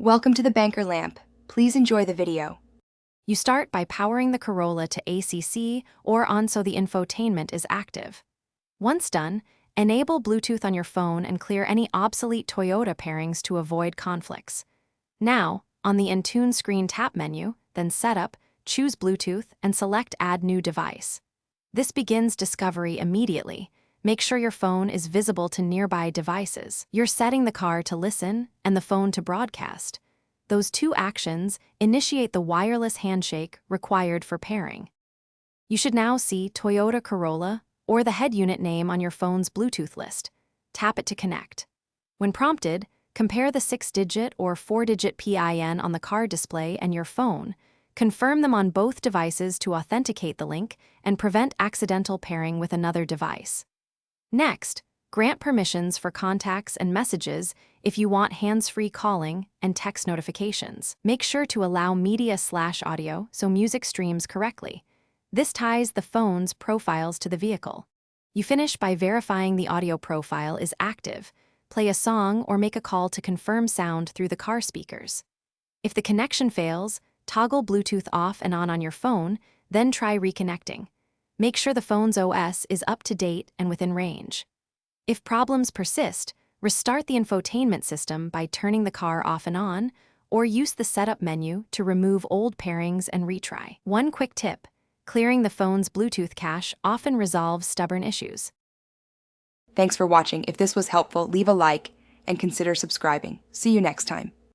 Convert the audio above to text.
Welcome to the banker lamp. Please enjoy the video. You start by powering the Corolla to ACC or on so the infotainment is active. Once done, enable Bluetooth on your phone and clear any obsolete Toyota pairings to avoid conflicts. Now, on the Intune screen tap menu, then Setup, choose Bluetooth and select Add New Device. This begins discovery immediately. Make sure your phone is visible to nearby devices. You're setting the car to listen and the phone to broadcast. Those two actions initiate the wireless handshake required for pairing. You should now see Toyota Corolla or the head unit name on your phone's Bluetooth list. Tap it to connect. When prompted, compare the 6-digit or 4-digit PIN on the car display and your phone. Confirm them on both devices to authenticate the link and prevent accidental pairing with another device. Next, grant permissions for contacts and messages if you want hands-free calling and text notifications. Make sure to allow media/audio so music streams correctly. This ties the phone's profiles to the vehicle. You finish by verifying the audio profile is active. Play a song or make a call to confirm sound through the car speakers. If the connection fails, toggle Bluetooth off and on your phone, then try reconnecting. Make sure the phone's OS is up to date and within range. If problems persist, restart the infotainment system by turning the car off and on, or use the setup menu to remove old pairings and retry. One quick tip: clearing the phone's Bluetooth cache often resolves stubborn issues. Thanks for watching. If this was helpful, leave a like and consider subscribing. See you next time.